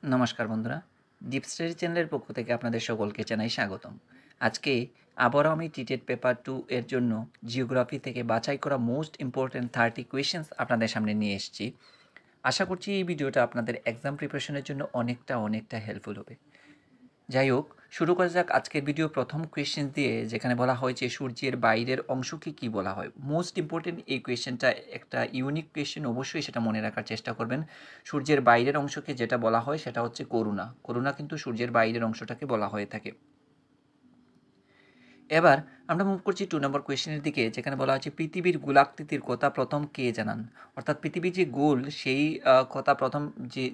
নমস্কার বন্ধুরা, deep study চ্যানেলের পক্ষ থেকে আপনাদের সকলকে জানাই স্বাগতম। আজকে আবারও আমি টিটেট পেপার 2 এর জন্য জিওগ্রাফি থেকে বাছাই করা মোস্ট ইম্পর্ট্যান্ট 30 কোয়েশ্চেন্স আপনাদের সামনে নিয়ে এসেছি। আশা করছি এই ভিডিওটা আপনাদের এক্সাম প্রিপারেশনের জন্য অনেকটা হেল্পফুল হবে। যাই হোক, শুরু করা যাক আজকের ভিডিও প্রথম কোয়েশ্চেন দিয়ে, যেখানে বলা হয়েছে সূর্যের বাইরের অংশকে কি বলা হয়। মোস্ট ইম্পর্টেন্ট এই কোয়েশ্চেনটা একটা ইউনিক কোয়েশ্চেন, অবশ্যই সেটা মনে রাখার চেষ্টা করবেন। সূর্যের বাইরের অংশকে যেটা বলা হয় সেটা হচ্ছে করুণা। করুণা কিন্তু সূর্যের বাইরের অংশটাকে বলা হয়ে থাকে। এবার আমরা মুভ করছি 2 নম্বর কোয়েশ্চেনের দিকে, যেখানে বলা হচ্ছে পৃথিবীর গোলাকৃতির কথা প্রথম কে জানান। অর্থাৎ পৃথিবী যে গোল সেই কথা প্রথম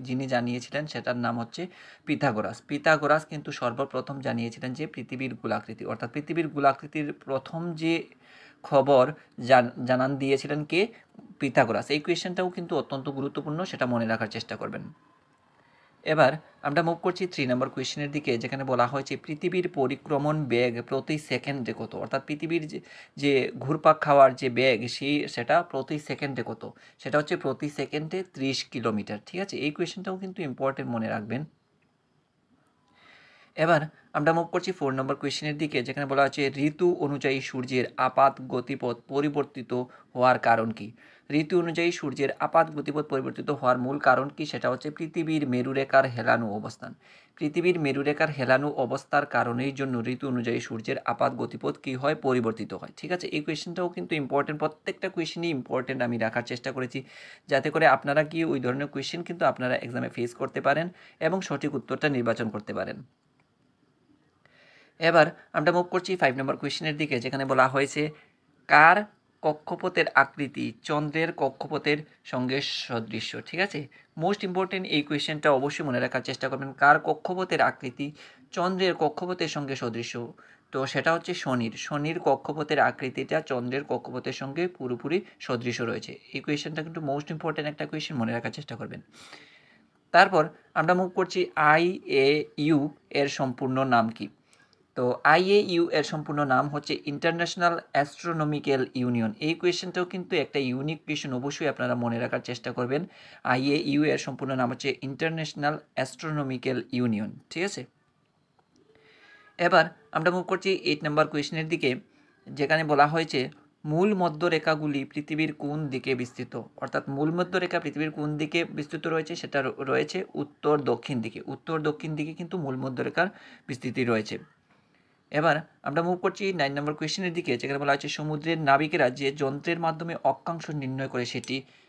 যিনি জানিয়েছিলেন সেটার নাম হচ্ছে পিথাগোরাস। পিথাগোরাস কিন্তু সর্বপ্রথম জানিয়েছিলেন যে পৃথিবীর গোলাকৃতি, অর্থাৎ পৃথিবীর গোলাকৃতির প্রথম যে খবর জানান দিয়েছিলেন কে? পিথাগোরাস। এই কোয়েশ্চেনটাও কিন্তু অত্যন্ত গুরুত্বপূর্ণ, সেটা মনে রাখার চেষ্টা করবেন। এবার আমরা মুভ করছি 3 নম্বর কোয়েশ্চেনের দিকে, যেখানে বলা হয়েছে পৃথিবীর পরিক্রমণ বেগ প্রতি সেকেন্ডে কত। অর্থাৎ পৃথিবীর যে ঘুরপাক খাওয়ার যে বেগ সেটা প্রতি সেকেন্ডে কত। সেটা হচ্ছে প্রতি সেকেন্ডে 30 কিলোমিটার। ঠিক আছে, এই কোয়েশ্চেনটাও কিন্তু ইম্পর্টেন্ট, মনে রাখবেন। এবার আমরা মুভ করছি 4 নম্বর কোয়েশ্চেনের দিকে, যেখানে বলা হচ্ছে ঋতু অনুযায়ী সূর্যের আপাত গতিপথ পরিবর্তিত হওয়ার কারণ কি। ঋতু অনুযায়ী সূর্যের আপাত গতিপথ পরিবর্তিত হওয়ার মূল কারণ কি? সেটা হচ্ছে পৃথিবীর মেরুরেখার হেলানো অবস্থান। পৃথিবীর মেরুরেখার হেলানো অবস্থার কারণের জন্য ঋতু অনুযায়ী সূর্যের আপাত গতিপথ কি হয়? পরিবর্তিত হয়। ঠিক আছে, এই কোয়েশ্চেনটাও কিন্তু ইম্পর্টেন্ট, প্রত্যেকটা কোয়েশ্চেনই ইম্পর্টেন্ট আমি রাখার চেষ্টা করেছি, যাতে করে আপনারা কি ওই ধরনের কোয়েশ্চেন কিন্তু আপনারা এক্সামে ফেস করতে পারেন এবং সঠিক উত্তরটা নির্বাচন করতে পারেন। এবার আমরা মুভ করছি 5 নম্বর কোয়েশ্চেনের দিকে, যেখানে বলা হয়েছে কার কক্ষপথের আকৃতি চন্দ্রের কক্ষপথের সঙ্গে সদৃশ্য। ঠিক আছে, মোস্ট ইম্পর্টেন্ট এই কোয়েশ্চেনটা অবশ্যই মনে রাখার চেষ্টা করবেন। কার কক্ষপথের আকৃতি চন্দ্রের কক্ষপথের সঙ্গে সদৃশ্য? তো সেটা হচ্ছে শনির। শনির কক্ষপথের আকৃতিটা চন্দ্রের কক্ষপথের সঙ্গে পুরোপুরি সদৃশ্য রয়েছে। এই কোয়েশ্চেনটা কিন্তু মোস্ট ইম্পর্টেন্ট একটা কোয়েশ্চেন, মনে রাখার চেষ্টা করবেন। তারপর আমরা মুভ করছি IAU এর সম্পূর্ণ নাম কি। তো IAU এর সম্পূর্ণ নাম হচ্ছে ইন্টারন্যাশনাল অ্যাস্ট্রোনমিক্যাল ইউনিয়ন। এই কোয়েশ্চেনটাও কিন্তু একটা ইউনিক কোয়েশ্চেন, অবশ্যই আপনারা মনে রাখার চেষ্টা করবেন। IAU এর সম্পূর্ণ নাম হচ্ছে ইন্টারন্যাশনাল অ্যাস্ট্রোনমিক্যাল ইউনিয়ন। ঠিক আছে, এবার আমরা মুভ করছি 8 নম্বর কোয়েশ্চেনের দিকে, যেখানে বলা হয়েছে মূল মধ্যরেখাগুলি পৃথিবীর কোন দিকে বিস্তৃত। অর্থাৎ মূল মধ্যরেখা পৃথিবীর কোন দিকে বিস্তৃত রয়েছে? সেটা রয়েছে উত্তর দক্ষিণ দিকে। উত্তর দক্ষিণ দিকে কিন্তু মূল মধ্যরেখার বিস্তৃতি রয়েছে। এবার আমরা মুভ করছি 9 নম্বর কোয়েশ্চেনের দিকে, যেখানে বলা হচ্ছে সমুদ্রের নাবিকেরা যে যন্ত্রের মাধ্যমে অক্ষাংশ নির্ণয় করে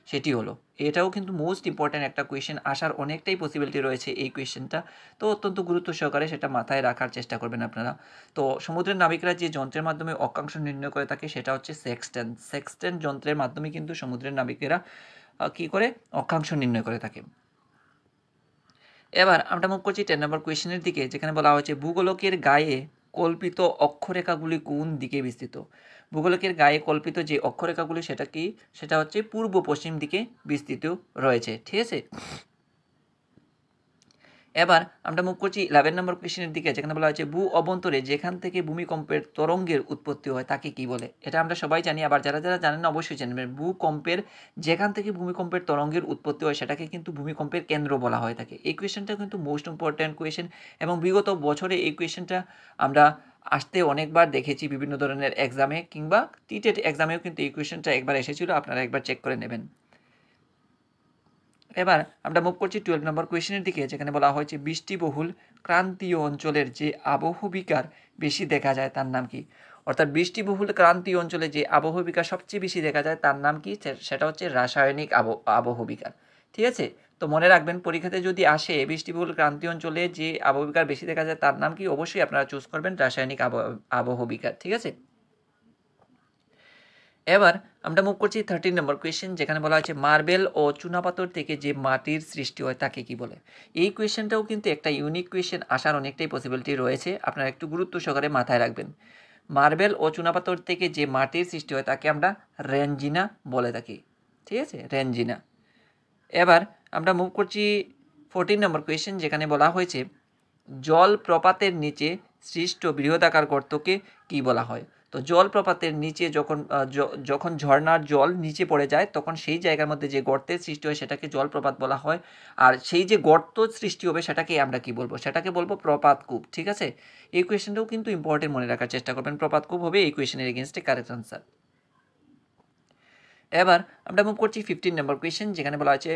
সেটি হলো। এটাও কিন্তু মোস্ট ইম্পর্ট্যান্ট একটা কোয়েশ্চেন, আসার অনেকটাই পসিবিলিটি রয়েছে এই কোয়েশ্চেনটা, তো অত্যন্ত গুরুত্ব সহকারে সেটা মাথায় রাখার চেষ্টা করবেন আপনারা। তো সমুদ্রের নাবিকেরা যে যন্ত্রের মাধ্যমে অক্ষাংশ নির্ণয় করে থাকে সেটা হচ্ছে সেক্সটেন্ট। সেক্সটেন্ট যন্ত্রের মাধ্যমে কিন্তু সমুদ্রের নাবিকেরা কী করে অক্ষাংশ নির্ণয় করে থাকে। এবার আমরা মুভ করছি 10 নম্বর কোয়েশ্চেনের দিকে, যেখানে বলা হয়েছে ভূগোলকের গায়ে কল্পিত অক্ষরেখাগুলি কোন দিকে বিস্তৃত। ভূগোলকের গায়ে কল্পিত যে অক্ষরেখাগুলি সেটা কি? সেটা হচ্ছে পূর্ব পশ্চিম দিকে বিস্তৃত রয়েছে। ঠিক আছে, এবার আমরা মুভ করছি 11 নম্বর কোয়েশ্চেনের দিকে, যেখানে বলা হয়েছে ভূ অভ্যন্তরে যেখান থেকে ভূমিকম্পের তরঙ্গের উৎপত্তি হয় তাকে কি বলে। এটা আমরা সবাই জানি, আবার যারা যারা জানেন না অবশ্যই জানবেন। ভূকম্পের যেখান থেকে ভূমিকম্পের তরঙ্গের উৎপত্তি হয় সেটাকে কিন্তু ভূমিকম্পের কেন্দ্র বলা হয়ে থাকে। এই কোয়েশ্চেনটা কিন্তু মোস্ট ইম্পর্ট্যান্ট কোয়েশ্চেন, এবং বিগত বছরে এই কোয়েশ্চেনটা আমরা আসতে অনেকবার দেখেছি বিভিন্ন ধরনের এক্সামে, কিংবা টিটেট এক্সামেও কিন্তু এই কোয়েশ্চেনটা একবার এসেছিল, আপনারা একবার চেক করে নেবেন। এবার আমরা মুভ করছি 12 নম্বর কোয়েশ্চেনের দিকে, যেখানে বলা হয়েছে বৃষ্টিবহুল ক্রান্তীয় অঞ্চলের যে আবহবিকার বেশি দেখা যায় তার নাম কি। অর্থাৎ বৃষ্টিবহুল ক্রান্তীয় অঞ্চলে যে আবহবিকার সবচেয়ে বেশি দেখা যায় তার নাম কি? সেটা হচ্ছে রাসায়নিক আবহবিকার। ঠিক আছে, তো মনে রাখবেন পরীক্ষাতে যদি আসে বৃষ্টিবহুল ক্রান্তীয় অঞ্চলে যে আবহবিকার বেশি দেখা যায় তার নাম কি, অবশ্যই আপনারা চুজ করবেন রাসায়নিক আবহবিকার। ঠিক আছে, এবার আমরা মুভ করছি 13 নম্বর কোয়েশ্চেন, যেখানে বলা হয়েছে মার্বেল ও চুনাপাথর থেকে যে মাটির সৃষ্টি হয় তাকে কি বলে। এই কোয়েশ্চেনটাও কিন্তু একটা ইউনিক কোয়েশ্চেন, আসার অনেকটাই পসিবিলিটি রয়েছে, আপনারা একটু গুরুত্ব সহকারে মাথায় রাখবেন। মার্বেল ও চুনাপাথর থেকে যে মাটির সৃষ্টি হয় তাকে আমরা রেনজিনা বলে থাকি। ঠিক আছে, রেনজিনা। এবার আমরা মুভ করছি 14 নম্বর কোয়েশ্চেন, যেখানে বলা হয়েছে জলপ্রপাতের নিচে সৃষ্ট বৃহদাকার গর্তকে কি বলা হয়। তো জলপ্রপাতের নিচে যখন ঝর্ণার জল নিচে পড়ে যায় তখন সেই জায়গার মধ্যে যে গর্তের সৃষ্টি হয় সেটাকে জলপ্রপাত বলা হয়। আর সেই যে গর্ত সৃষ্টি হবে সেটাকে আমরা কি বলবো, সেটাকে বলবো প্রপাতকূপ। ঠিক আছে, এই কোয়েশ্চেনটাও কিন্তু ইম্পর্টেন্ট মনে রাখার চেষ্টা করবেন। প্রপাতকূপ হবে এই কোয়েশ্চেনের এগেনস্টে কারেক্ট আনসার। এবার আমরা মুভ করছি 15 নম্বর কোয়েশ্চেন, যেখানে বলা আছে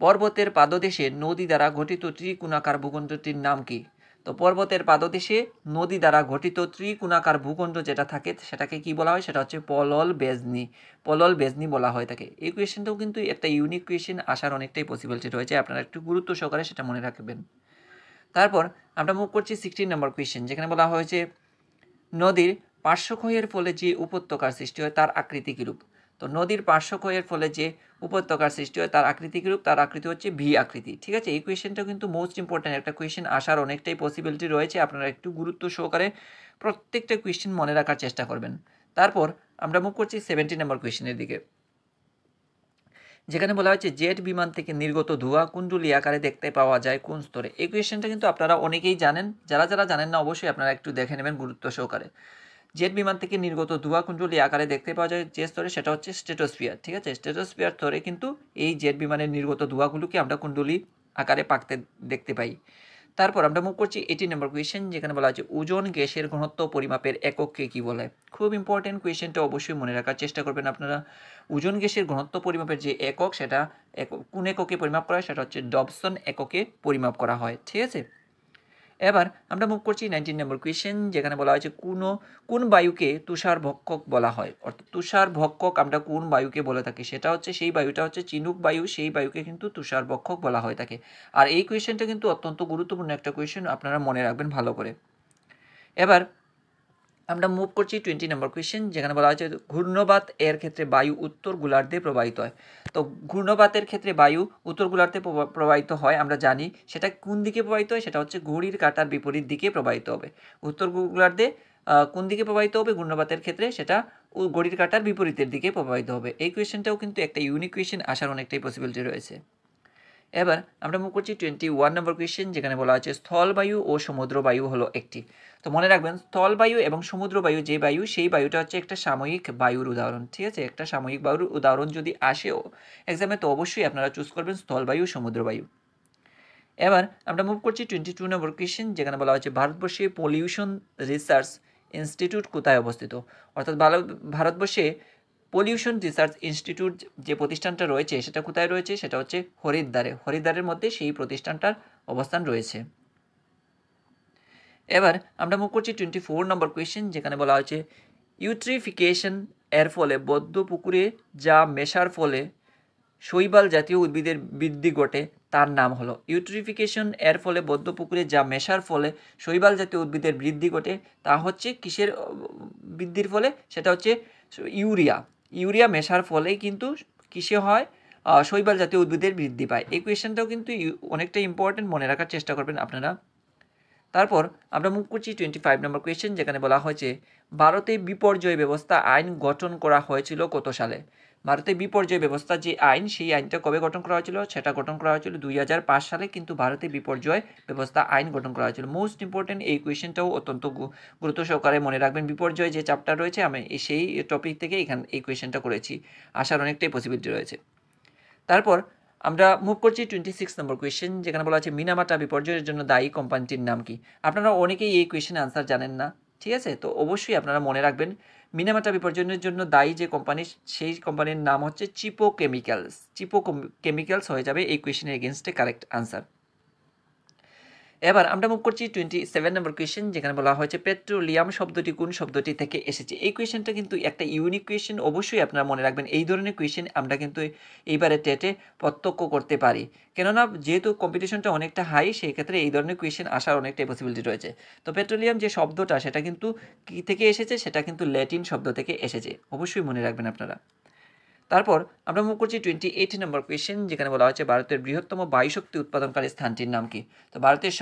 পর্বতের পাদদেশে নদী দ্বারা গঠিত ত্রিকোণাকার ভূখণ্ডটির নাম কি? তো পর্বতের পাদদেশে নদী দ্বারা গঠিত ত্রিকোণাকার ভূখণ্ড যেটা থাকে সেটাকে কি বলা হয়, সেটা হচ্ছে পলল বেজনি বলা হয় থাকে। এই কোয়েশ্চেনটাও কিন্তু একটা ইউনিক কোয়েশ্চেন, আসার অনেকটাই পসিবিলিটি রয়েছে, আপনারা একটু গুরুত্ব সহকারে সেটা মনে রাখবেন। তারপর আমরা মুভ করছি 16 নম্বর কোয়েশ্চেন, যেখানে বলা হয়েছে নদীর পার্শ্বক্ষয়ের ফলে যে উপত্যকার সৃষ্টি হয় তার আকৃতি কিরূপ? তো নদীর পার্শ্বক্ষয়ের ফলে যে উপত্যকার সৃষ্টি হয় তার আকৃতি কিরূপ? তার আকৃতি হচ্ছে ভি আকৃতি। ঠিক আছে, এই কোয়েশ্চেনটা কিন্তু মোস্ট ইম্পর্ট্যান্ট একটা কোয়েশ্চেন, আসার অনেকটাই পসিবিলিটি রয়েছে, আপনারা একটু গুরুত্ব সহকারে প্রত্যেকটা কোয়েশ্চেন মনে রাখার চেষ্টা করবেন। তারপর আমরা মুভ করছি 17 নম্বর কোয়েশ্চেনের দিকে, যেখানে বলা হয়েছে জেট বিমান থেকে নির্গত ধোঁয়া কুণ্ডলী আকারে দেখতে পাওয়া যায় কোন স্তরে? এই কোয়েশ্চেনটা কিন্তু আপনারা অনেকেই জানেন, যারা যারা জানেন না অবশ্যই আপনারা একটু দেখে নেবেন গুরুত্ব সহকারে। জেট বিমান থেকে নির্গত ধোঁয়া কুণ্ডলী আকারে দেখতে পাওয়া যায় যে স্তরে, সেটা হচ্ছে স্ট্রেটোস্ফিয়ার। ঠিক আছে, স্ট্রেটোস্ফিয়ার স্তরে কিন্তু এই জেট বিমানের নির্গত ধোঁয়াগুলোকে আমরা কুণ্ডলী আকারে দেখতে পাই। তারপর আমরা মুভ করছি 18 নম্বর কোয়েশ্চেন, যেখানে বলা আছে ওজোন গ্যাসের ঘনত্ব পরিমাপের একককে কি বলে? খুব ইম্পর্টেন্ট কোয়েশ্চেনটা, অবশ্যই মনে রাখার চেষ্টা করবেন আপনারা। ওজোন গ্যাসের ঘনত্ব পরিমাপের যে একক, সেটা কোন এককে পরিমাপ করা হয়, সেটা হচ্ছে ডবসন এককে পরিমাপ করা হয়। ঠিক আছে, এবার আমরা মুভ করছি 19 নম্বর কোয়েশ্চেন, যেখানে বলা হয়েছে কোন বায়ুকে তুষার ভক্ষক বলা হয়? অর্থাৎ তুষার ভক্ষক আমরা কোন বায়ুকে বলে থাকি, সেটা হচ্ছে সেই বায়ুটা হচ্ছে চিনুক বায়ু, সেই বায়ুকে কিন্তু তুষার ভক্ষক বলা হয়ে থাকে। আর এই কোয়েশ্চেনটা কিন্তু অত্যন্ত গুরুত্বপূর্ণ একটা কোয়েশ্চেন, আপনারা মনে রাখবেন ভালো করে। এবার আমরা মুভ করছি 20 নম্বর কোয়েশ্চেন, যেখানে বলা হয়েছে ঘূর্ণবাত এর ক্ষেত্রে বায়ু উত্তর গোলার্ধে প্রবাহিত হয়। তো ঘূর্ণবাতের ক্ষেত্রে বায়ু উত্তর গোলার্ধে প্রবাহিত হয় আমরা জানি, সেটা কোন দিকে প্রবাহিত হয়, সেটা হচ্ছে ঘড়ির কাঁটার বিপরীত দিকে প্রবাহিত হবে। উত্তর গোলার্ধে কোন দিকে প্রবাহিত হবে ঘূর্ণবাতের ক্ষেত্রে, সেটা ঘড়ির কাঁটার বিপরীতের দিকে প্রবাহিত হবে। এই কোয়েশ্চেনটাও কিন্তু একটা ইউনিক কোয়েশ্চেন, আসার অনেকটাই পসিবিলিটি রয়েছে। এবার আমরা মুভ করছি 21 নম্বর কোয়েশ্চেন, যেখানে বলা আছে স্থলবায়ু ও সমুদ্রবায়ু হলো একটি। তো মনে রাখবেন স্থলবায়ু এবং সমুদ্রবায়ু যে বায়ু, সেই বায়ুটা হচ্ছে একটা সাময়িক বায়ুর উদাহরণ। ঠিক আছে, একটা সাময়িক বায়ুর উদাহরণ যদি আসেও এক্সামে, তো অবশ্যই আপনারা চুজ করবেন স্থলবায়ু সমুদ্রবায়ু। এবার আমরা মুভ করছি 22 নম্বর কোয়েশ্চেন, যেখানে বলা হচ্ছে ভারতবর্ষে পলিউশন রিসার্চ ইনস্টিটিউট কোথায় অবস্থিত? অর্থাৎ ভারতবর্ষে পলিউশন রিসার্চ ইনস্টিটিউট যে প্রতিষ্ঠানটা রয়েছে সেটা কোথায় রয়েছে, সেটা হচ্ছে হরিদ্বারের মধ্যে সেই প্রতিষ্ঠানটার অবস্থান রয়েছে। এবার আমরা মুভ করছি 24 নম্বর কোয়েশ্চেন, যেখানে বলা হচ্ছে ইউট্রিফিকেশন এর ফলে বদ্ধ পুকুরে যা মেশার ফলে শৈবাল জাতীয় উদ্ভিদের বৃদ্ধি ঘটে তার নাম হলো? ইউট্রিফিকেশন এর ফলে বদ্ধ পুকুরে যা মেশার ফলে শৈবাল জাতীয় উদ্ভিদের বৃদ্ধি ঘটে তা হচ্ছে কিসের বৃদ্ধির ফলে? সেটা হচ্ছে ইউরিয়া মেশার ফলেই কিন্তু কিসে হয়, শৈবাল জাতীয় উদ্ভিদের বৃদ্ধি পায়। এই কোয়েশ্চেনটাও কিন্তু অনেকটা ইম্পর্টেন্ট, মনে রাখার চেষ্টা করবেন আপনারা। তারপর আমরা মুভ করছি 25 নম্বর কোয়েশ্চেন, যেখানে বলা হয়েছে ভারতে বিপর্যয় ব্যবস্থা আইন গঠন করা হয়েছিল কত সালে? ভারতে বিপর্যয় ব্যবস্থা যে আইন, সেই আইনটা কবে গঠন করা হয়েছিল? সেটা গঠন করা হয়েছিল 2005 সালে, কিন্তু ভারতে বিপর্যয় ব্যবস্থা আইন গঠন করা হয়েছিল। মোস্ট ইম্পর্টেন্ট এই কোয়েশ্চেনটাও অত্যন্ত গুরুত্ব সহকারে মনে রাখবেন। বিপর্যয় যে চ্যাপ্টার রয়েছে, আমি সেই টপিক থেকে এই কোয়েশ্চেনটা করেছি, আসার অনেকটাই পসিবিলিটি রয়েছে। তারপর আমরা মুভ করছি 26 নম্বর কোয়েশ্চেন, যেখানে বলা আছে মিনামাটা বিপর্যয়ের জন্য দায়ী কোম্পানিটির নাম কি? আপনারা অনেকেই এই কোয়েশ্চেনের আনসার জানেন না। ঠিক আছে, তো অবশ্যই আপনারা মনে রাখবেন মিনামাটা বিপর্যয়ের জন্য দায়ী যে কোম্পানি, সেই কোম্পানির নাম হচ্ছে চিপো কেমিক্যালস হয়ে যাবে এই কোয়েশ্চেনের এগেনস্টে কারেক্ট আনসার। এবার আমরা মুভ করছি 27 নম্বর কোয়েশ্চেন, যেখানে বলা হয়েছে পেট্রোলিয়াম শব্দটি কোন শব্দটি থেকে এসেছে? এই কোয়েশ্চেনটা কিন্তু একটা ইউনিক কোয়েশ্চেন, অবশ্যই আপনারা মনে রাখবেন। এই ধরনের কোয়েশ্চেন আমরা কিন্তু এইবারে টেটে প্রত্যক্ষ করতে পারি, কেননা যেহেতু কম্পিটিশনটা অনেকটা হাই, সেই ক্ষেত্রে এই ধরনের কোয়েশ্চেন আসার অনেকটাই পসিবিলিটি রয়েছে। তো পেট্রোলিয়াম যে শব্দটা, সেটা কিন্তু কী থেকে এসেছে? সেটা কিন্তু ল্যাটিন শব্দ থেকে এসেছে, অবশ্যই মনে রাখবেন আপনারা। তারপর আমরা মুভ করছি 28 নম্বর কোয়েশ্চেন, যেখানে বলা হচ্ছে ভারতের বৃহত্তম বায়ুশক্তি উৎপাদনকারী স্থানটির নাম কি? তো ভারতের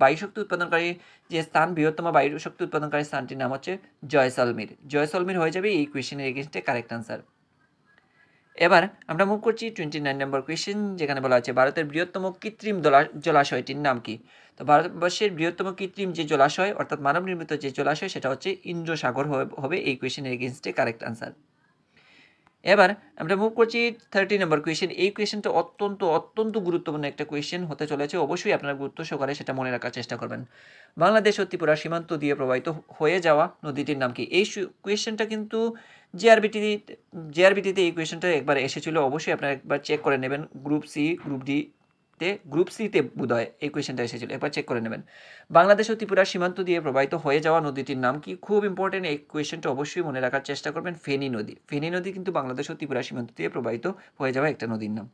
বায়ুশক্তি উৎপাদনকারী যে স্থান, বৃহত্তম বায়ুশক্তি উৎপাদনকারী স্থানটির নাম হচ্ছে জয়সলমীর হয়ে যাবে এই কোয়েশ্চেনের এগেইনস্টে কারেক্ট আনসার। এবার আমরা মুভ করছি 29 নম্বর কোয়েশ্চেন, যেখানে বলা আছে ভারতের বৃহত্তম কৃত্রিম জলাশয়টির নাম কি। তো ভারতবর্ষের বৃহত্তম কৃত্রিম যে জলাশয় অর্থাৎ মানব নির্মিত যে জলাশয় সেটা হচ্ছে ইন্দ্র সাগর হবে এই কোয়েশ্চেনের এগেইনস্টে কারেক্ট আনসার। এবার আমরা মুভ করছি 30 নম্বর কোয়েশ্চেন। এই কোয়েশ্চেনটা অত্যন্ত গুরুত্বপূর্ণ একটা কোয়েশ্চেন হতে চলেছে, অবশ্যই আপনারা গুরুত্ব সহকারে সেটা মনে রাখার চেষ্টা করবেন। বাংলাদেশ ও ত্রিপুরা সীমান্ত দিয়ে প্রবাহিত হয়ে যাওয়া নদীটির নাম কি। এই কোয়েশ্চেনটা কিন্তু জেআরবিটিতে এই কোয়েশ্চেনটা একবার এসেছিল, অবশ্যই আপনারা একবার চেক করে নেবেন। গ্রুপ সিতে বোধহয় এই কোয়েশ্চেনটা এসেছিল, একবার চেক করে নেবেন। বাংলাদেশ ও ত্রিপুরার সীমান্ত দিয়ে প্রবাহিত হয়ে যাওয়া নদীটির নাম কি। খুব ইম্পর্টেন্ট, এই কোয়েশ্চেনটা অবশ্যই মনে রাখার চেষ্টা করবেন। ফেনী নদী। ফেনী নদী কিন্তু বাংলাদেশ ও ত্রিপুরা সীমান্ত দিয়ে প্রবাহিত হয়ে যাওয়া একটা নদীর নাম।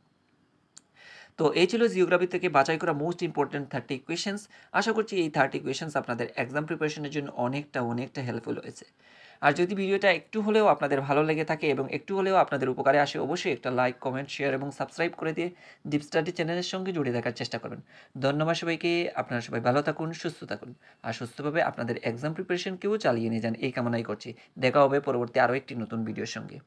তো এই ছিল জিওগ্রাফি থেকে বাছাই করা মোস্ট ইম্পর্টেন্ট 30 কোয়েশ্চেন্স। আশা করছি এই 30 কোয়েশ্চেন্স আপনাদের এক্সাম প্রিপারেশনের জন্য অনেকটা হেল্পফুল হয়েছে। আর যদি ভিডিওটা একটু হলেও আপনাদের ভালো লেগে থাকে এবং একটু হলেও আপনাদের উপকারে আসে, অবশ্যই একটা লাইক, কমেন্ট, শেয়ার এবং সাবস্ক্রাইব করে দিয়ে ডিপ স্টাডি চ্যানেলের সঙ্গে জুড়ে থাকার চেষ্টা করবেন। ধন্যবাদ সবাইকে। আপনারা সবাই ভালো থাকুন, সুস্থ থাকুন আর সুস্থভাবে আপনাদের এক্সাম প্রিপারেশনকেও চালিয়ে নিয়ে যান, এই কামনাই করছি। দেখা হবে পরবর্তী আরও একটি নতুন ভিডিওর সঙ্গে।